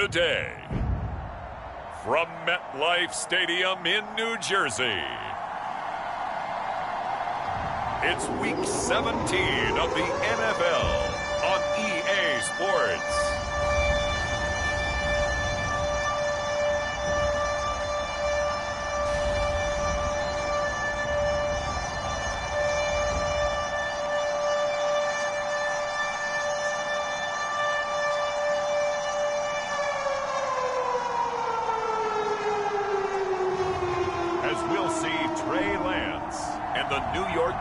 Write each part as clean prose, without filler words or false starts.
Today, from MetLife Stadium in New Jersey, it's Week 17 of the NFL on EA Sports.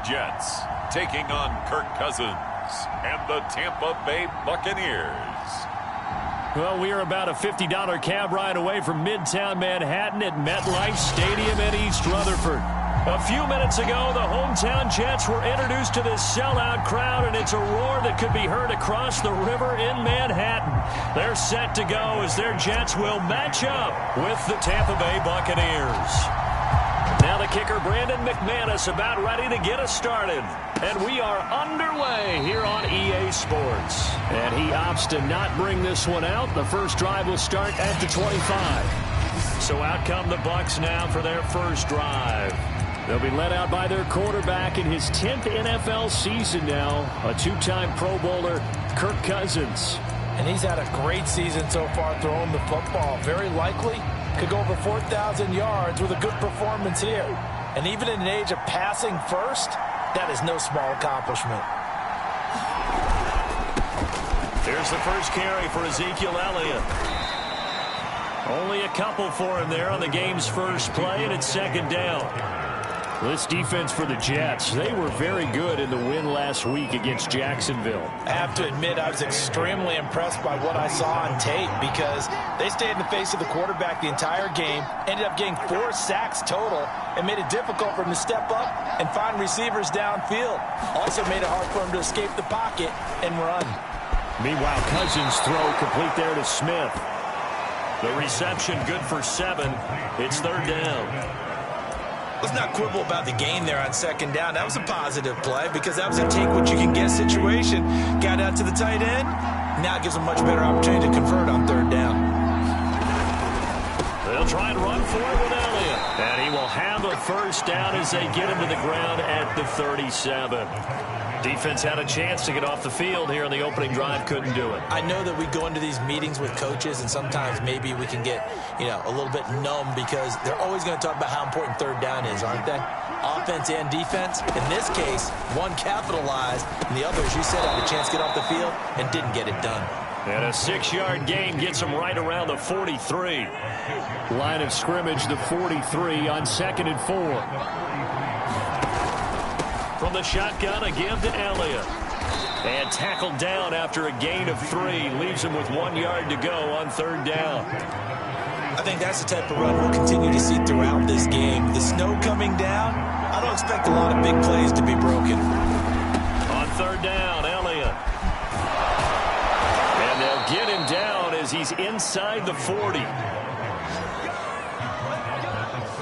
Jets taking on Kirk Cousins and the Tampa Bay Buccaneers. Well, we are about a $50 cab ride away from Midtown Manhattan at MetLife Stadium in East Rutherford. A few minutes ago, the hometown Jets were introduced to this sellout crowd, and it's a roar that could be heard across the river in Manhattan. They're set to go as their Jets will match up with the Tampa Bay Buccaneers. Now the kicker, Brandon McManus, about ready to get us started. And we are underway here on EA Sports. And he opts to not bring this one out. The first drive will start at the 25. So out come the Bucs now for their first drive. They'll be led out by their quarterback in his 10th NFL season now, a two-time Pro Bowler, Kirk Cousins. And he's had a great season so far throwing the football. Very likely could go over 4,000 yards with a good performance here. And even in an age of passing first, that is no small accomplishment. Here's the first carry for Ezekiel Elliott. Only a couple for him there on the game's first play, and it's second down. This defense for the Jets, they were very good in the win last week against Jacksonville. I have to admit, I was extremely impressed by what I saw on tape because they stayed in the face of the quarterback the entire game, ended up getting 4 sacks total, and made it difficult for him to step up and find receivers downfield. Also made it hard for him to escape the pocket and run. Meanwhile, Cousins' throw complete there to Smith. The reception good for 7. It's third down. Let's not quibble about the gain there on second down. That was a positive play because that was a take-what-you-can-get situation. Got out to the tight end. Now it gives them much better opportunity to convert on third down. They'll try and run for it with Elliott. And he will have a first down as they get him to the ground at the 37. Defense had a chance to get off the field here on the opening drive, couldn't do it. I know that we go into these meetings with coaches, and sometimes maybe we can get, a little bit numb because they're always going to talk about how important third down is, aren't they? Offense and defense. In this case, one capitalized, and the other, as you said, had a chance to get off the field and didn't get it done. And a 6-yard gain gets him right around the 43. Line of scrimmage, the 43 on 2nd and 4. From the shotgun, again to Elliott. And tackled down after a gain of 3. Leaves him with 1 yard to go on third down. I think that's the type of run we'll continue to see throughout this game. The snow coming down, I don't expect a lot of big plays to be broken. On third down, Elliott. And they'll get him down as he's inside the 40.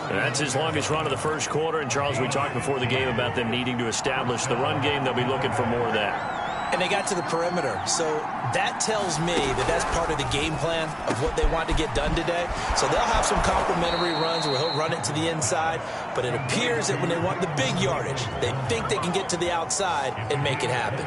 That's his longest run of the first quarter. And, Charles, we talked before the game about them needing to establish the run game. They'll be looking for more of that. And they got to the perimeter. So that tells me that that's part of the game plan of what they want to get done today. So they'll have some complementary runs where he'll run it to the inside. But it appears that when they want the big yardage, they think they can get to the outside and make it happen.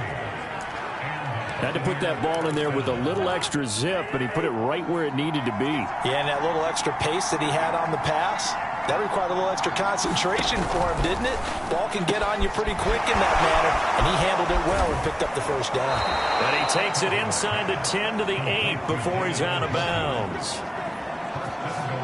Had to put that ball in there with a little extra zip, but he put it right where it needed to be. Yeah, and that little extra pace that he had on the pass, that required a little extra concentration for him, didn't it? Ball can get on you pretty quick in that manner, and he handled it well and picked up the first down. And he takes it inside the 10 to the 8 before he's out of bounds.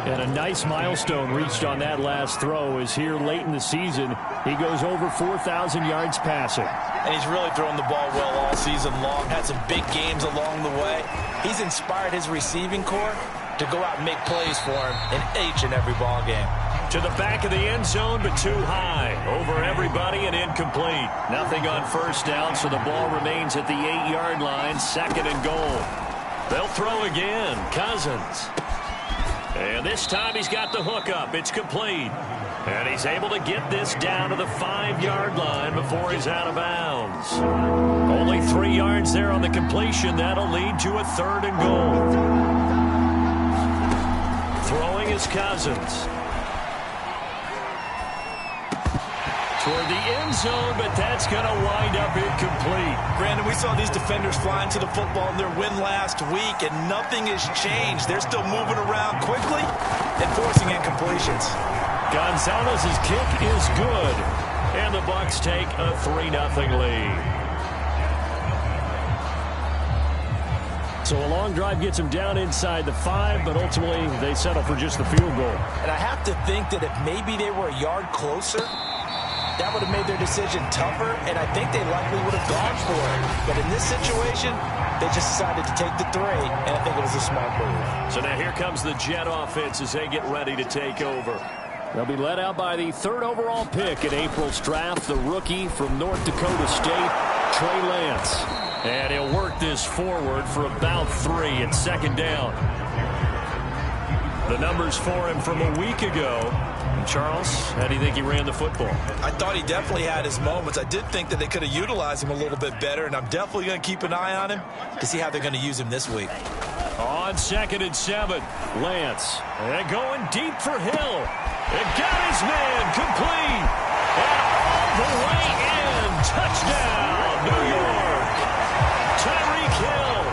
And a nice milestone reached on that last throw as here late in the season, he goes over 4,000 yards passing. And he's really thrown the ball well all season long. Had some big games along the way. He's inspired his receiving corps to go out and make plays for him in each and every ball game. To the back of the end zone, but too high. Over everybody and incomplete. Nothing on first down, so the ball remains at the 8-yard line, 2nd and goal. They'll throw again. Cousins. And this time he's got the hook up. It's complete. And he's able to get this down to the 5-yard line before he's out of bounds. Only 3 yards there on the completion. That'll lead to a 3rd and goal. is Cousins. Toward the end zone, but that's going to wind up incomplete. Brandon, we saw these defenders flying to the football in their win last week, and nothing has changed. They're still moving around quickly and forcing incompletions. Gonzalez's kick is good, and the Bucs take a 3-0 lead. So a long drive gets them down inside the 5, but ultimately they settle for just the field goal. And I have to think that if maybe they were a yard closer, that would have made their decision tougher, and I think they likely would have gone for it. But in this situation, they just decided to take the 3, and I think it was a smart move. So now here comes the Jet offense as they get ready to take over. They'll be led out by the 3rd overall pick in April's draft, the rookie from North Dakota State, Trey Lance. And he'll work this forward for about 3 at 2nd down. The numbers for him from a week ago. Charles, how do you think he ran the football? I thought he definitely had his moments. I did think that they could have utilized him a little bit better, and I'm definitely going to keep an eye on him to see how they're going to use him this week. On 2nd and 7, Lance. And going deep for Hill. And got his man complete. And all the way in. Touchdown, New York. Tyreek Hill.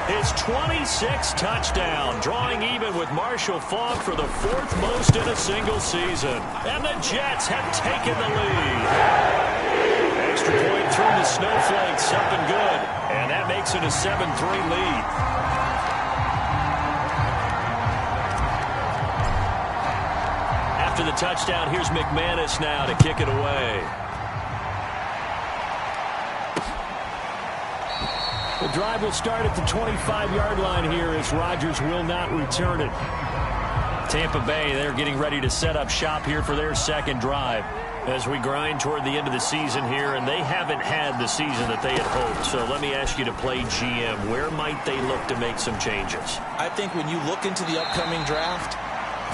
His 26th touchdown, drawing even with Marshall Faulk for the 4th most in a single season. And the Jets have taken the lead. Extra point through the snowflakes, something good. And that makes it a 7-3 lead. After the touchdown, here's McManus now to kick it away. The drive will start at the 25-yard line here as Rodgers will not return it. Tampa Bay, they're getting ready to set up shop here for their 2nd drive as we grind toward the end of the season here, and they haven't had the season that they had hoped. So let me ask you to play GM. Where might they look to make some changes? I think when you look into the upcoming draft,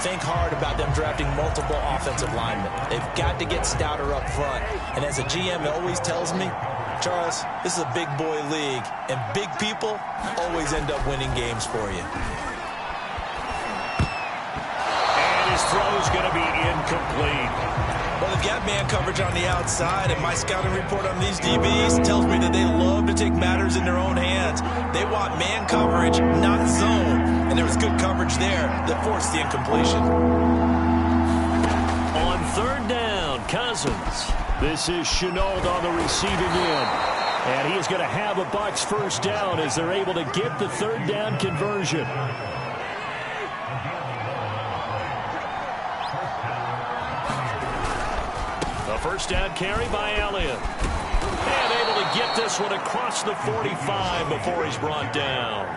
think hard about them drafting multiple offensive linemen. They've got to get stouter up front. And as a GM always tells me, Charles, this is a big boy league, and big people always end up winning games for you. And his throw is going to be incomplete. Well, they've got man coverage on the outside, and my scouting report on these DBs tells me that they love to take matters in their own hands. They want man coverage, not zone. And there was good coverage there that forced the incompletion. On 3rd down, Cousins. This is Shenault on the receiving end. And he is going to have a Bucs 1st down as they're able to get the 3rd down conversion. A 1st down carry by Elliott. And able to get this one across the 45 before he's brought down.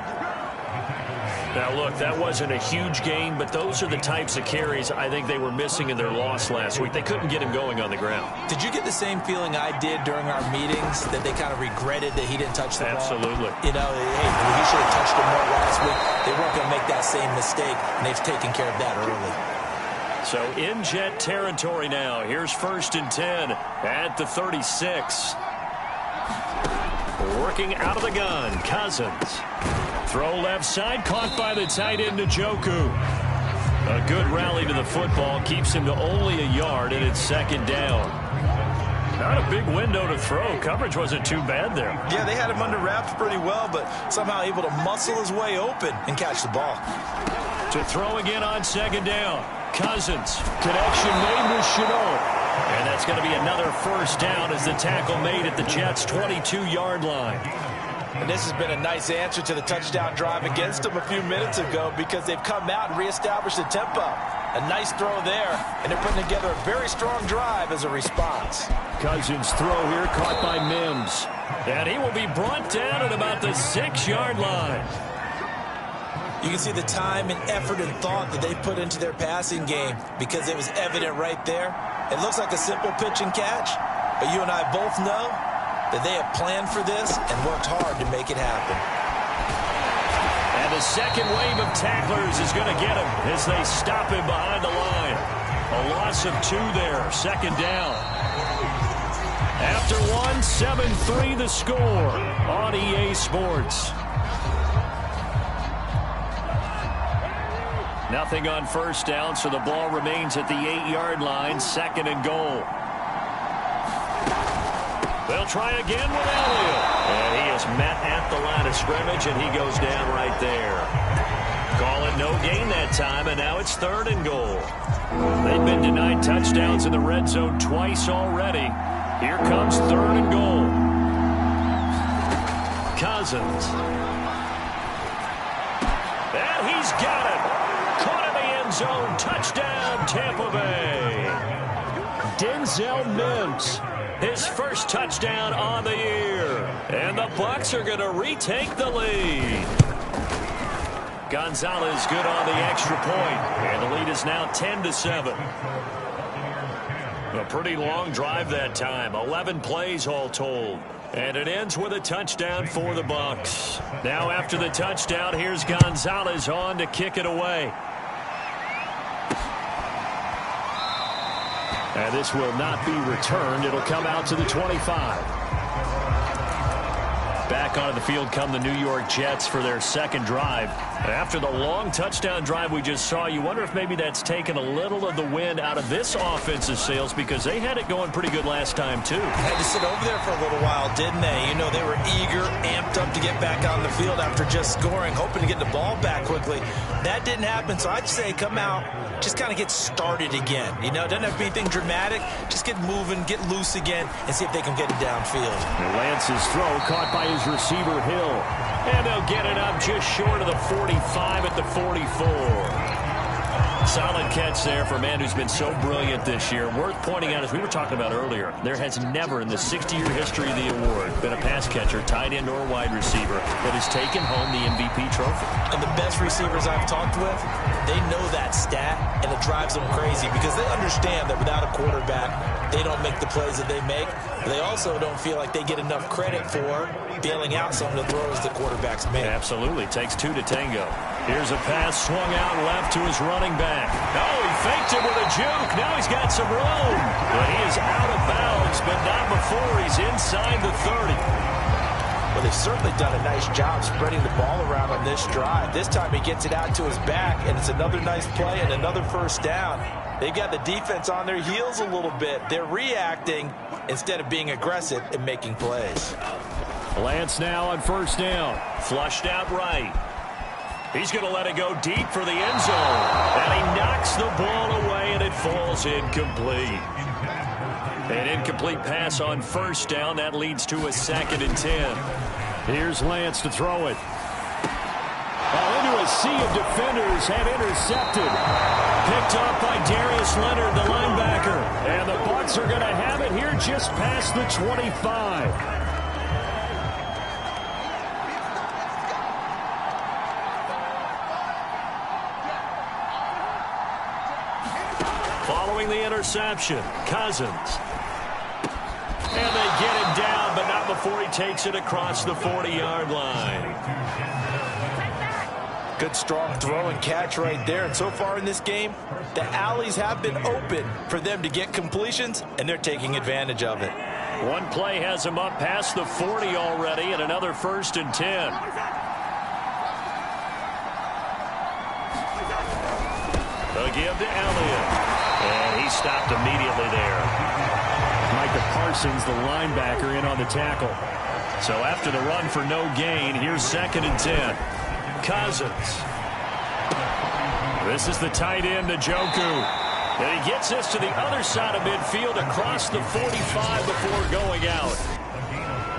Now, look, that wasn't a huge gain, but those are the types of carries I think they were missing in their loss last week. They couldn't get him going on the ground. Did you get the same feeling I did during our meetings, that they kind of regretted that he didn't touch the ball? Absolutely. You know, hey, he should have touched it more last week. They weren't going to make that same mistake, and they've taken care of that early. So in Jet territory now. Here's 1st and 10 at the 36. Working out of the gun, Cousins. Throw left side, caught by the tight end, Njoku. A good rally to the football, keeps him to only a yard, and it's 2nd down. Not a big window to throw. Coverage wasn't too bad there. Yeah, they had him under wraps pretty well, but somehow able to muscle his way open and catch the ball. To throw again on 2nd down. Cousins. Connection made with Shenault. And that's going to be another 1st down as the tackle made at the Jets' 22-yard line. And this has been a nice answer to the touchdown drive against them a few minutes ago, because they've come out and reestablished the tempo. A nice throw there, and they're putting together a very strong drive as a response. Cousins' throw here caught by Mims. And he will be brought down at about the 6-yard line. You can see the time and effort and thought that they put into their passing game, because it was evident right there. It looks like a simple pitch and catch, but you and I both know that they have planned for this and worked hard to make it happen. And the second wave of tacklers is going to get him as they stop him behind the line. A loss of 2 there, 2nd down. After 1, 7-3 the score on EA Sports. Nothing on first down, so the ball remains at the 8-yard line, 2nd and goal. They'll try again with Elliott. And he is met at the line of scrimmage, and he goes down right there. Call it no gain that time, and now it's 3rd and goal. They've been denied touchdowns in the red zone twice already. Here comes 3rd and goal. Cousins. And he's got it. Caught in the end zone. Touchdown, Tampa Bay. Denzel Mims. His first touchdown on the year. And the Bucs are going to retake the lead. Gonzalez good on the extra point. And the lead is now 10-7. A pretty long drive that time. 11 plays all told. And it ends with a touchdown for the Bucs. Now after the touchdown, here's Gonzalez on to kick it away. And this will not be returned. It'll come out to the 25. Back onto the field come the New York Jets for their second drive. After the long touchdown drive we just saw, you wonder if maybe that's taken a little of the wind out of this offensive sails, because they had it going pretty good last time, too. Had to sit over there for a little while, didn't they? You know, they were eager, amped up to get back on the field after just scoring, hoping to get the ball back quickly. That didn't happen, so I'd say come out, just kind of get started again. You know, it doesn't have to be anything dramatic. Just get moving, get loose again, and see if they can get it downfield. Lance's throw caught by his receiver, Hill. And they'll get it up just short of the 45 at the 44. Solid catch there for a man who's been so brilliant this year. Worth pointing out, as we were talking about earlier, there has never in the 60-year history of the award been a pass catcher, tight end, or wide receiver that has taken home the MVP trophy. And the best receivers I've talked with, they know that stat, and it drives them crazy because they understand that without a quarterback, they don't make the plays that they make. But they also don't feel like they get enough credit for bailing out some of the throws the quarterbacks make. Absolutely. Takes two to tango. Here's a pass swung out left to his running back. Oh, he faked it with a juke. Now he's got some room. But he is out of bounds, but not before he's inside the 30. Well, they've certainly done a nice job spreading the ball around on this drive. This time he gets it out to his back, and it's another nice play and another first down. They've got the defense on their heels a little bit. They're reacting instead of being aggressive and making plays. Lance now on first down. Flushed out right. He's going to let it go deep for the end zone. And he knocks the ball away, and it falls incomplete. An incomplete pass on first down. That leads to a 2nd and 10. Here's Lance to throw it. Into a sea of defenders and intercepted. Picked up by Darius Leonard, the linebacker. And the Bucs are going to have it here just past the 25. Following the interception, Cousins. And they get him down, but not before he takes it across the 40-yard line. Good, strong throw and catch right there. And so far in this game, the alleys have been open for them to get completions, and they're taking advantage of it. One play has him up past the 40 already, and another 1st and 10. A give to Elliott. And he stopped immediately there. Micah Parsons, the linebacker, in on the tackle. So after the run for no gain, here's 2nd and 10. Cousins. This is the tight end, Njoku. And he gets this to the other side of midfield across the 45 before going out.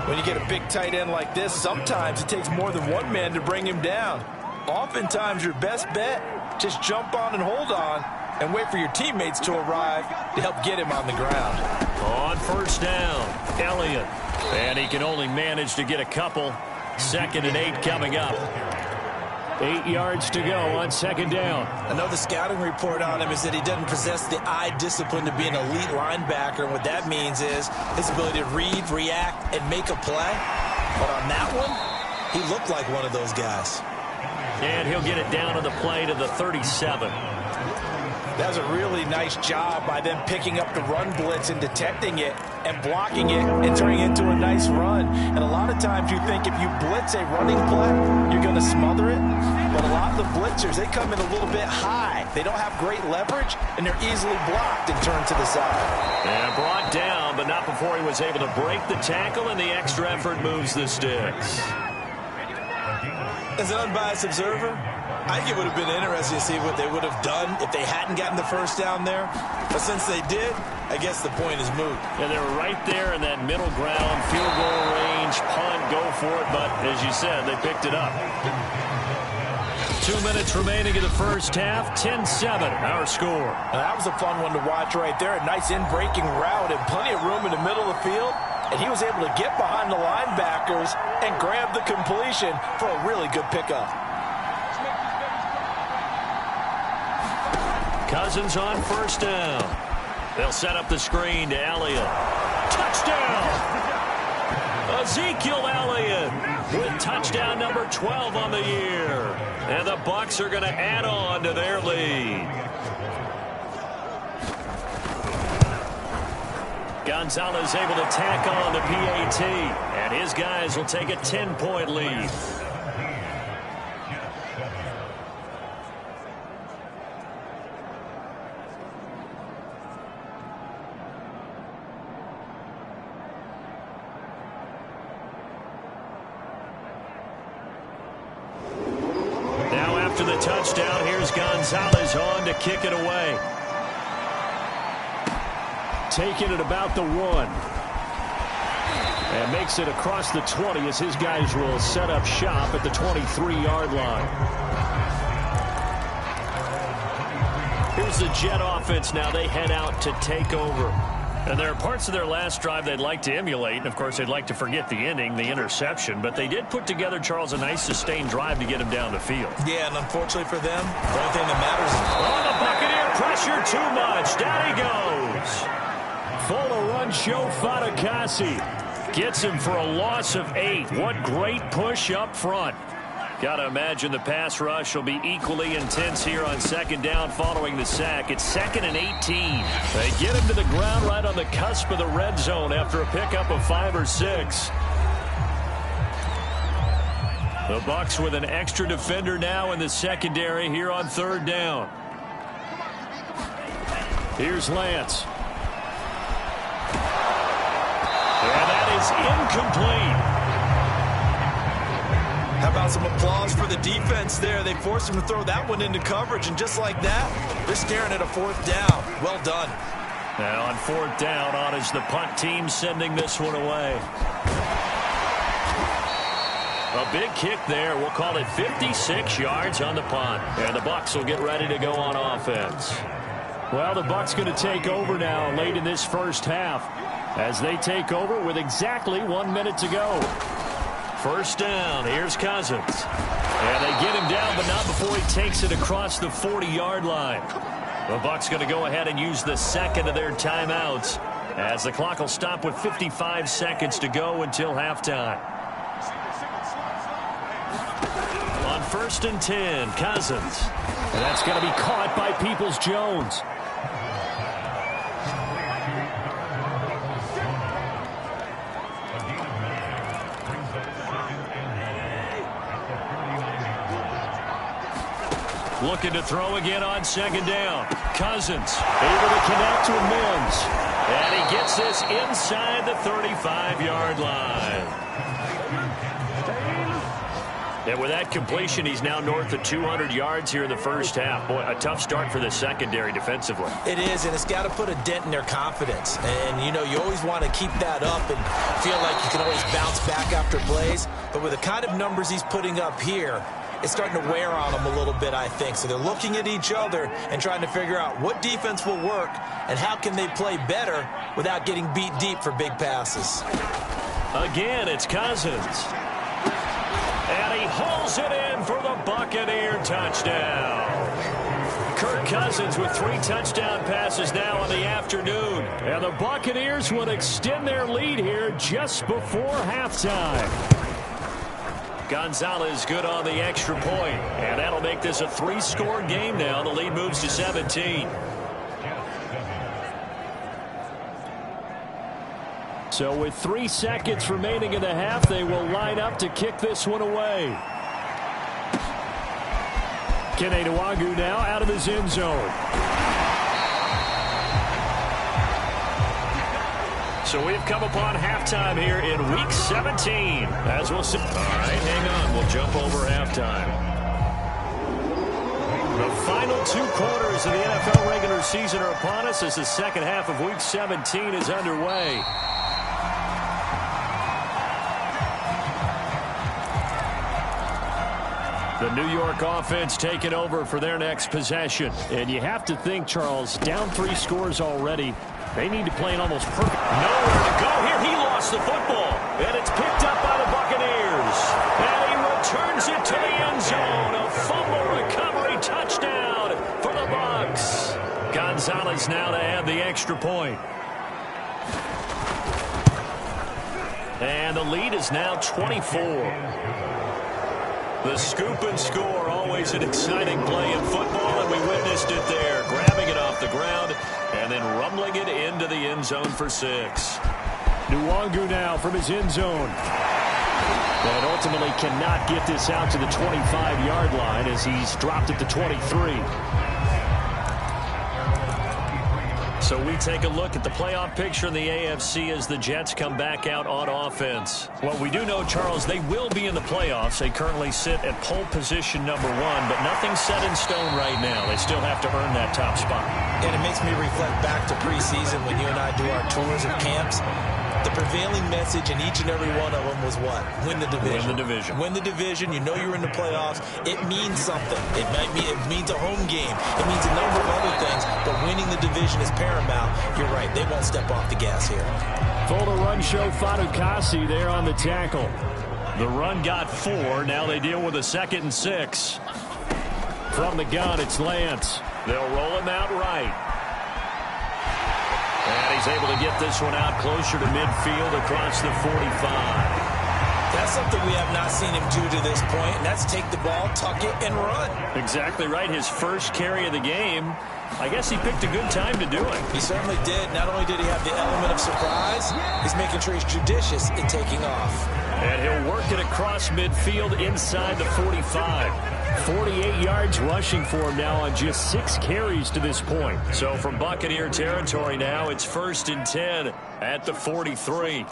When you get a big tight end like this, sometimes it takes more than one man to bring him down. Oftentimes, your best bet, just jump on and hold on and wait for your teammates to arrive to help get him on the ground. On first down, Elliott. And he can only manage to get a couple. 2nd and 8 coming up. 8 yards to go on 2nd down. I know the scouting report on him is that he doesn't possess the eye discipline to be an elite linebacker. And what that means is his ability to read, react, and make a play. But on that one, he looked like one of those guys. And he'll get it down on the play to the 37. That was a really nice job by them picking up the run blitz and detecting it and blocking it and turning it into a nice run. And a lot of times you think if you blitz a running play, you're going to smother it. But a lot of the blitzers, they come in a little bit high. They don't have great leverage, and they're easily blocked and turned to the side. And brought down, but not before he was able to break the tackle, and the extra effort moves the sticks. As an unbiased observer, I think it would have been interesting to see what they would have done if they hadn't gotten the first down there. But since they did, I guess the point is moot. And they were right there in that middle ground, field goal range, punt, go for it. But as you said, they picked it up. 2 minutes remaining in the first half, 10-7, our score. Now, that was a fun one to watch right there. A nice in-breaking route and plenty of room in the middle of the field. And he was able to get behind the linebackers and grab the completion for a really good pickup. Cousins on first down. They'll set up the screen to Elliott. Touchdown! Ezekiel Elliott with touchdown number 12 on the year. And the Bucs are going to add on to their lead. Gonzalez able to tack on the PAT. And his guys will take a 10-point lead. After the touchdown, here's Gonzalez on to kick it away. Taking it about the 1. And makes it across the 20 as his guys will set up shop at the 23-yard line. Here's the Jet offense now. They head out to take over. And there are parts of their last drive they'd like to emulate. And, of course, they'd like to forget the ending, the interception. But they did put together, Charles, a nice sustained drive to get him down the field. Yeah, and unfortunately for them, the only thing that matters is... Oh, the Buccaneer pressure too much. Down he goes. Full of run show Fatukasi. Gets him for a loss of 8. What great push up front. Got to imagine the pass rush will be equally intense here on second down following the sack. It's 2nd and 18. They get him to the ground right on the cusp of the red zone after a pickup of 5 or 6. The Bucs with an extra defender now in the secondary here on 3rd down. Here's Lance. And that is incomplete. How about some applause for the defense there? They forced him to throw that one into coverage, and just like that, they're staring at a 4th down. Well done. Now on 4th down, on is the punt team sending this one away. A big kick there. We'll call it 56 yards on the punt. And the Bucs will get ready to go on offense. Well, the Bucs going to take over now late in this first half as they take over with exactly 1 minute to go. First down, here's Cousins. And they get him down, but not before he takes it across the 40-yard line. The Bucs going to go ahead and use the second of their timeouts as the clock will stop with 55 seconds to go until halftime. On 1st and 10, Cousins. And that's going to be caught by Peoples-Jones. Looking to throw again on 2nd down. Cousins able to connect with Mims. And he gets this inside the 35-yard line. And with that completion, he's now north of 200 yards here in the first half. Boy, a tough start for the secondary defensively. It is, and it's got to put a dent in their confidence. And, you know, you always want to keep that up and feel like you can always bounce back after plays. But with the kind of numbers he's putting up here, it's starting to wear on them a little bit, I think. So they're looking at each other and trying to figure out what defense will work and how can they play better without getting beat deep for big passes. Again, it's Cousins. And he hauls it in for the Buccaneer touchdown. Kirk Cousins with 3 touchdown passes now on the afternoon. And the Buccaneers will extend their lead here just before halftime. Gonzalez good on the extra point, and that'll make this a 3-score game now. The lead moves to 17. So with 3 seconds remaining in the half, they will line up to kick this one away. Kene Nwangwu now out of his end zone. So we've come upon halftime here in Week 17. As we'll see. All right, hang on. We'll jump over halftime. The final 2 quarters of the NFL regular season are upon us as the second half of Week 17 is underway. The New York offense taking over for their next possession. And you have to think, Charles, down 3 scores already. They need to play an almost perfect. Nowhere to go here. He lost the football. And it's picked up by the Buccaneers. And he returns it to the end zone. A fumble recovery touchdown for the Bucs. Gonzalez now to add the extra point. And the lead is now 24. The scoop and score, always an exciting play in football, and we witnessed it there, grabbing it off the ground and then rumbling it into the end zone for 6. Nwangwu now from his end zone. And ultimately cannot get this out to the 25-yard line as he's dropped it to 23. So we take a look at the playoff picture in the AFC as the Jets come back out on offense. Well, we do know, Charles, they will be in the playoffs. They currently sit at pole position number 1, but nothing's set in stone right now. They still have to earn that top spot. And it makes me reflect back to preseason when you and I do our tours of camps. The prevailing message in each and every one of them was what? Win the division. Win the division. Win the division. You know you're in the playoffs. It means something. It means a home game. It means a number of other things, but winning the division is paramount. You're right. They won't step off the gas here. Full run show Fatukasi there on the tackle. The run got 4. Now they deal with a 2nd and 6. From the gun, it's Lance. They'll roll him out right. And he's able to get this one out closer to midfield across the 45. That's something we have not seen him do to this point, and that's take the ball, tuck it, and run. Exactly right. His first carry of the game. I guess he picked a good time to do it. He certainly did. Not only did he have the element of surprise, he's making sure he's judicious in taking off. And he'll work it across midfield inside the 45. 48 yards rushing for him now on just 6 carries to this point. So from Buccaneer territory now, it's 1st and 10 at the 43.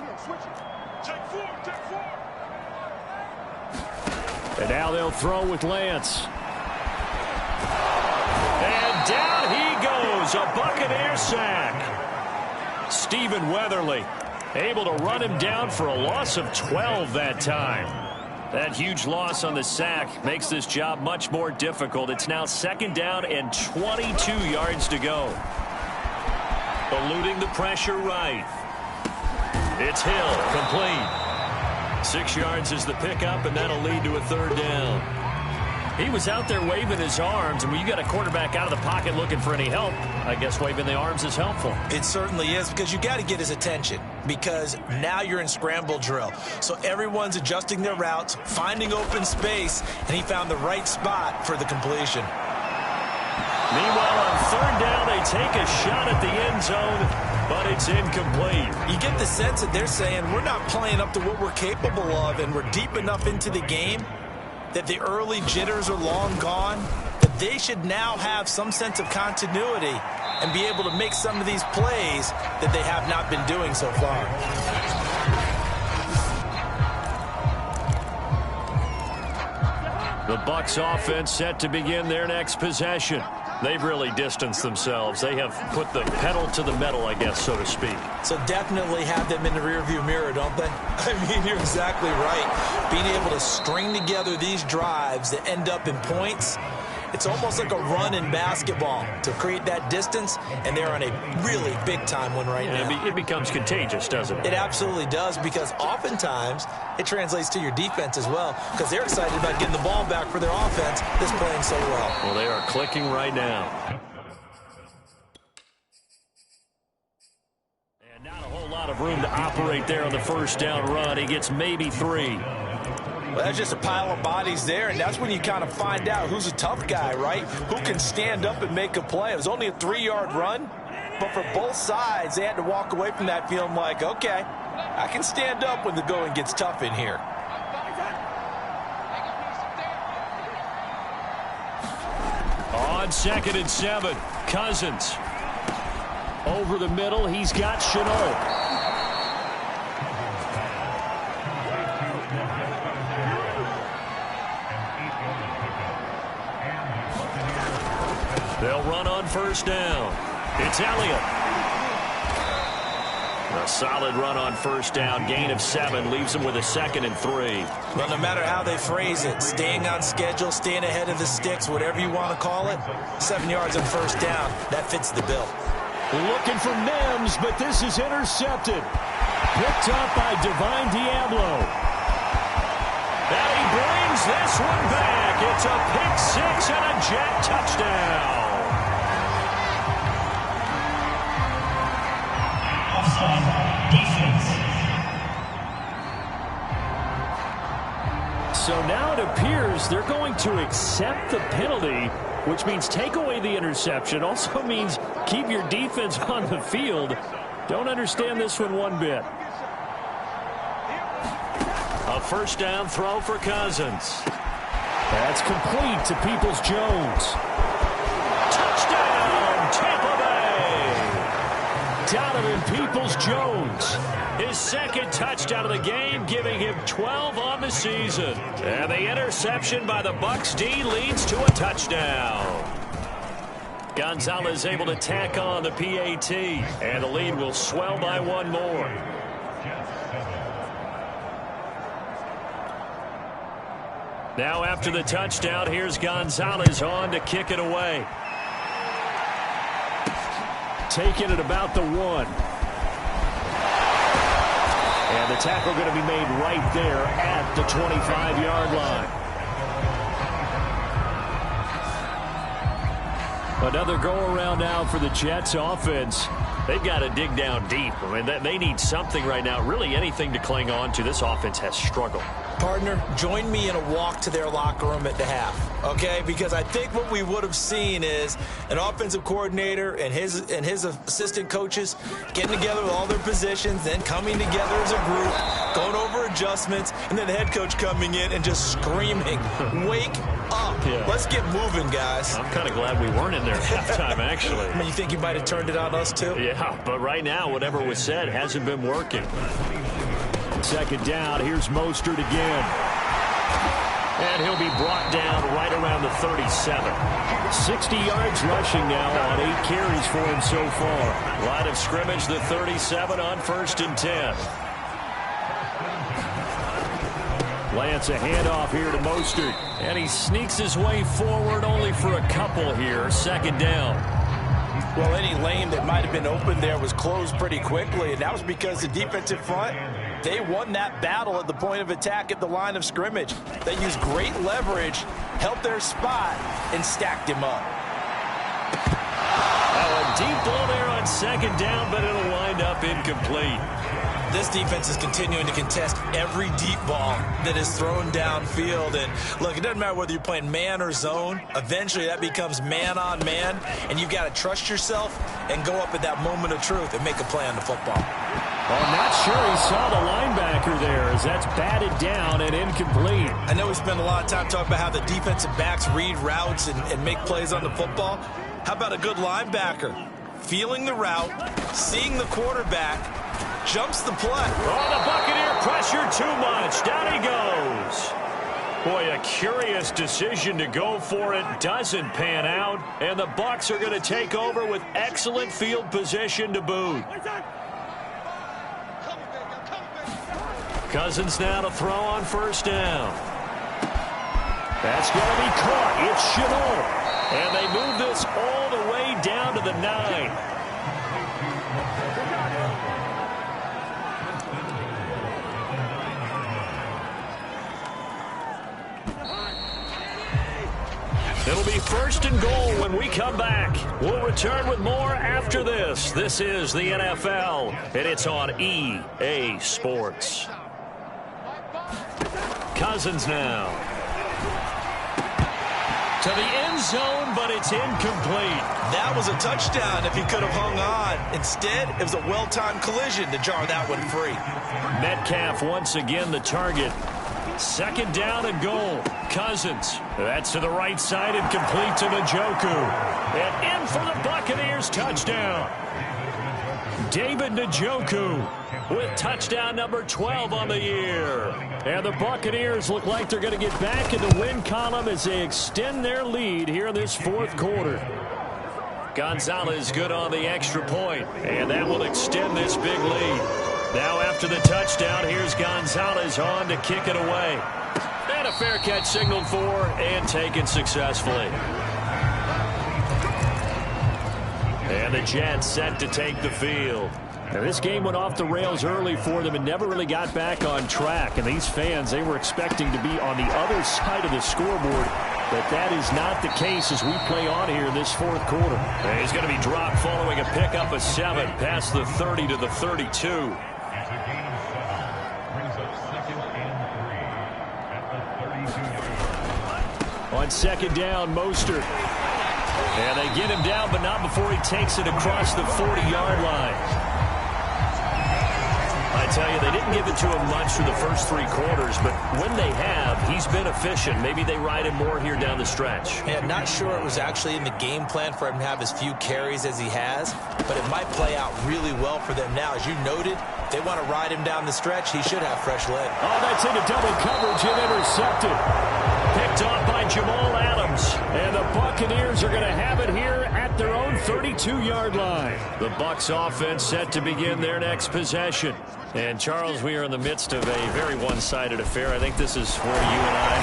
And now they'll throw with Lance. And down he goes, a Buccaneer sack. Stephen Weatherly able to run him down for a loss of 12 that time. That huge loss on the sack makes this job much more difficult. It's now 2nd down and 22 yards to go. Eluding the pressure right. It's Hill, complete. 6 yards is the pickup, and that'll lead to a 3rd down. He was out there waving his arms, and when you got a quarterback out of the pocket looking for any help, I guess waving the arms is helpful. It certainly is, because you got to get his attention, because now you're in scramble drill. So everyone's adjusting their routes, finding open space, and he found the right spot for the completion. Meanwhile, on 3rd down, they take a shot at the end zone, but it's incomplete. You get the sense that they're saying we're not playing up to what we're capable of, and we're deep enough into the game that the early jitters are long gone, that they should now have some sense of continuity and be able to make some of these plays that they have not been doing so far. The Bucs offense set to begin their next possession. They've really distanced themselves. They have put the pedal to the metal, I guess, so to speak. So definitely have them in the rearview mirror, don't they? I mean, you're exactly right. Being able to string together these drives that end up in points, it's almost like a run in basketball to create that distance, and they're on a really big-time one right now. It becomes contagious, doesn't it? It absolutely does, because oftentimes it translates to your defense as well, because they're excited about getting the ball back for their offense that's playing so well. Well, they are clicking right now. And not a whole lot of room to operate there on the 1st down run. He gets maybe 3. Well, that's just a pile of bodies there, and that's when you kind of find out who's a tough guy, right? Who can stand up and make a play. It was only a 3-yard run, but for both sides, they had to walk away from that feeling like, okay, I can stand up when the going gets tough in here. On 2nd and 7, Cousins. Over the middle, he's got Shenault. They'll run on 1st down. It's Elliott. A solid run on 1st down. Gain of 7 leaves them with a 2nd and 3. Well, no matter how they phrase it, staying on schedule, staying ahead of the sticks, whatever you want to call it, 7 yards on 1st down, that fits the bill. Looking for Mims, but this is intercepted. Picked up by Divine Diablo. And he brings this one back. It's a pick 6 and a Jet touchdown. So now it appears they're going to accept the penalty, which means take away the interception. Also means keep your defense on the field. Don't understand this one bit. A 1st down throw for Cousins. That's complete to Peoples-Jones. Touchdown, Tampa Bay! Donovan Peoples-Jones. His 2nd touchdown of the game, giving him 12 on the season. And the interception by the Bucs D leads to a touchdown. Gonzalez able to tack on the PAT, and the lead will swell by 1 more. Now after the touchdown, here's Gonzalez on to kick it away. Taking it about the 1. And the tackle going to be made right there at the 25-yard line. Another go-around now for the Jets offense. They've got to dig down deep. I mean, they need something right now, really anything to cling on to. This offense has struggled. Partner, join me in a walk to their locker room at the half, okay? Because I think what we would have seen is an offensive coordinator and his assistant coaches getting together with all their positions, then coming together as a group, going over adjustments, and then the head coach coming in and just screaming, wake up. Yeah. Let's get moving, guys. I'm kind of glad we weren't in there at halftime, actually. I mean, you think you might have turned it on us, too? Yeah, but right now, whatever was said hasn't been working. 2nd down, here's Mostert again. And he'll be brought down right around the 37. 60 yards rushing now on 8 carries for him so far. Line of scrimmage, the 37 on 1st and 10. Lance, a handoff here to Mostert. And he sneaks his way forward only for a couple here. 2nd down. Well, any lane that might have been open there was closed pretty quickly, and that was because the defensive front, they won that battle at the point of attack at the line of scrimmage. They used great leverage, held their spot, and stacked him up. Oh, a deep ball there on 2nd down, but it'll wind up incomplete. This defense is continuing to contest every deep ball that is thrown downfield. And look, it doesn't matter whether you're playing man or zone. Eventually that becomes man on man, and you've got to trust yourself and go up at that moment of truth and make a play on the football. I'm not sure he saw the linebacker there, as that's batted down and incomplete. I know we spend a lot of time talking about how the defensive backs read routes and make plays on the football. How about a good linebacker? Feeling the route, seeing the quarterback, jumps the play. Oh, the Buccaneer pressure too much. Down he goes. Boy, a curious decision to go for it. Doesn't pan out. And the Bucs are going to take over with excellent field position to boot. Cousins now to throw on 1st down. That's going to be caught. It's Shenault. And they move this all the way down to the 9. It'll be 1st and goal when we come back. We'll return with more after this. This is the NFL, and it's on EA Sports. Cousins now. To the end zone, but it's incomplete. That was a touchdown if he could have hung on. Instead, it was a well-timed collision to jar that one free. Metcalf once again the target. Second down and goal. Cousins. That's to the right side and complete to Njoku. And in for the Buccaneers touchdown. David Njoku with touchdown number 12 on the year. And the Buccaneers look like they're going to get back in the win column as they extend their lead here in this fourth quarter. Gonzalez good on the extra point, and that will extend this big lead. Now after the touchdown, here's Gonzalez on to kick it away. And a fair catch signaled for and taken successfully. And the Jets set to take the field. Now, this game went off the rails early for them and never really got back on track. And these fans, they were expecting to be on the other side of the scoreboard. But that is not the case as we play on here in this fourth quarter. And he's going to be dropped following a pickup of 7 past the 30 to the 32. On second down, Mostert. And they get him down, but not before he takes it across the 40-yard line. I tell you, they didn't give it to him much for the first 3 quarters, but when they have, he's been efficient. Maybe they ride him more here down the stretch. Yeah, not sure it was actually in the game plan for him to have as few carries as he has, but it might play out really well for them now. As you noted, they want to ride him down the stretch. He should have fresh leg. Oh, that's into double coverage and intercepted. Picked off by Jamal Adams. And the Buccaneers are going to have it here at their own 32-yard line. The Bucs offense set to begin their next possession. And, Charles, we are in the midst of a very one-sided affair. I think this is where you and I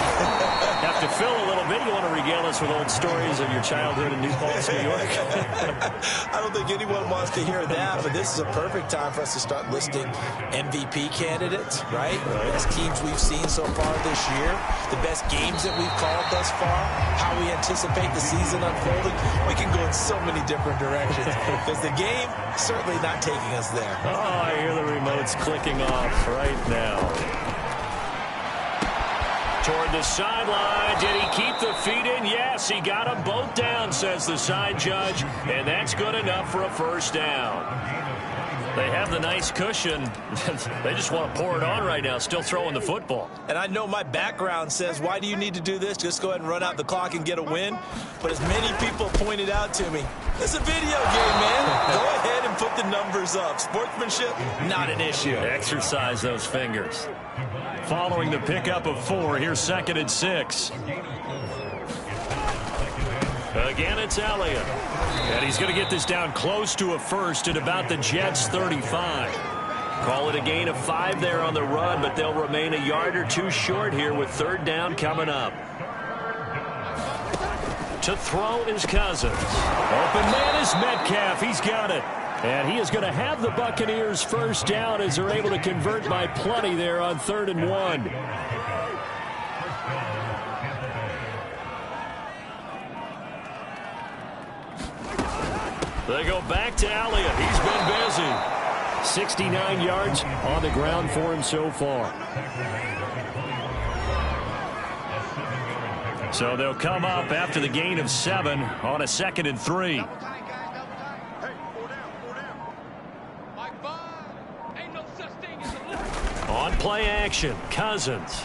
have to fill a little bit. You want to regale us with old stories of your childhood in New Paltz, New York? I don't think anyone wants to hear that, but this is a perfect time for us to start listing MVP candidates, right? The best teams we've seen so far this year, the best games that we've called thus far, how we anticipate the season unfolding. We can go in so many different directions because the game certainly not taking us there. Oh, I hear the remotes clicking off right now. Toward the sideline. Did he keep the feet in? Yes, he got them both down, says the side judge. And that's good enough for a first down. They have the nice cushion. They just want to pour it on right now, still throwing the football. And I know my background says, why do you need to do this? Just go ahead and run out the clock and get a win. But as many people pointed out to me, it's a video game, man. Go ahead and put the numbers up. Sportsmanship, not an issue. Exercise those fingers. Following the pickup of 4, here's 2nd and 6. Again, it's Elliott. And he's going to get this down close to a first at about the Jets' 35. Call it a gain of 5 there on the run, but they'll remain a yard or 2 short here with 3rd down coming up. To throw is Cousins. Open man is Metcalf. He's got it. And he is going to have the Buccaneers first down as they're able to convert by plenty there on 3rd and 1. They go back to Elliott. He's been busy. 69 yards on the ground for him so far. So they'll come up after the gain of 7 on a 2nd and 3. On play action, Cousins.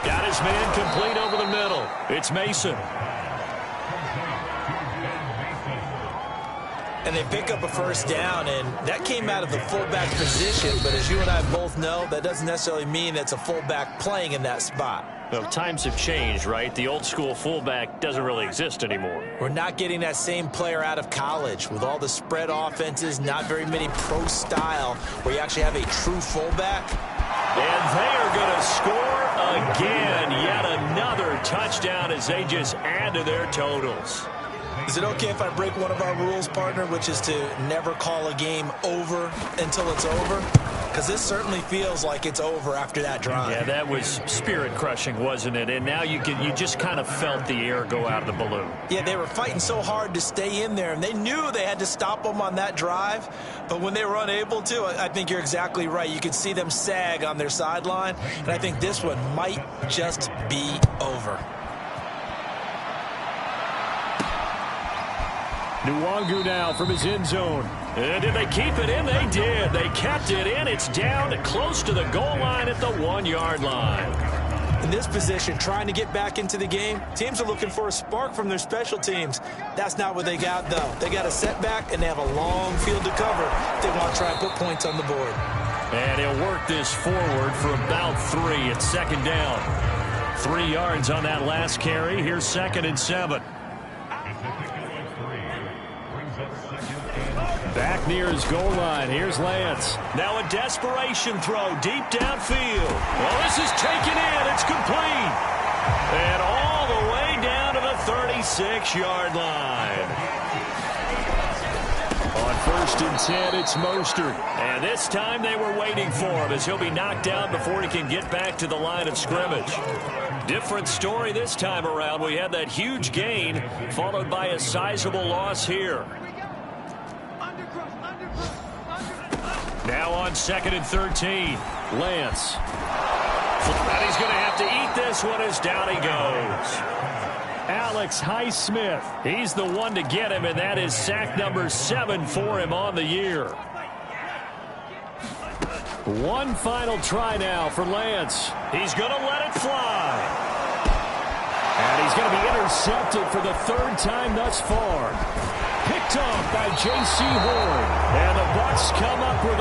Got his man complete over the middle. It's Mason. And they pick up a first down, and that came out of the fullback position. But as you and I both know, that doesn't necessarily mean it's a fullback playing in that spot. Well, times have changed, right? The old school fullback doesn't really exist anymore. We're not getting that same player out of college with all the spread offenses, not very many pro style where you actually have a true fullback. And they are going to score again. Yet another touchdown as they just add to their totals. Is it okay if I break one of our rules, partner, which is to never call a game over until it's over? Because this certainly feels like it's over after that drive. Yeah, that was spirit-crushing, wasn't it? And now you just kind of felt the air go out of the balloon. Yeah, they were fighting so hard to stay in there, and they knew they had to stop them on that drive. But when they were unable to, I think you're exactly right. You could see them sag on their sideline, and I think this one might just be over. Nwangu now from his end zone. And did they keep it in? They did. They kept it in. It's down close to the goal line at the 1-yard line. In this position, trying to get back into the game, teams are looking for a spark from their special teams. That's not what they got, though. They got a setback, and they have a long field to cover if they want to try and put points on the board. And he'll work this forward for about 3. It's second down. 3 yards on that last carry. Here's 2nd and 7. Back near his goal line. Here's Lance. Now a desperation throw deep downfield. Well, this is taken in. It's complete. And all the way down to the 36-yard line. On 1st and 10, it's Mostert. And this time they were waiting for him as he'll be knocked down before he can get back to the line of scrimmage. Different story this time around. We had that huge gain followed by a sizable loss here. Now on 2nd and 13, Lance. And he's going to have to eat this one as down he goes. Alex Highsmith, he's the one to get him, and that is sack number 7 for him on the year. One final try now for Lance. He's going to let it fly. And he's going to be intercepted for the 3rd time thus far. Picked off by J.C. Horn. And the Bucs come up with a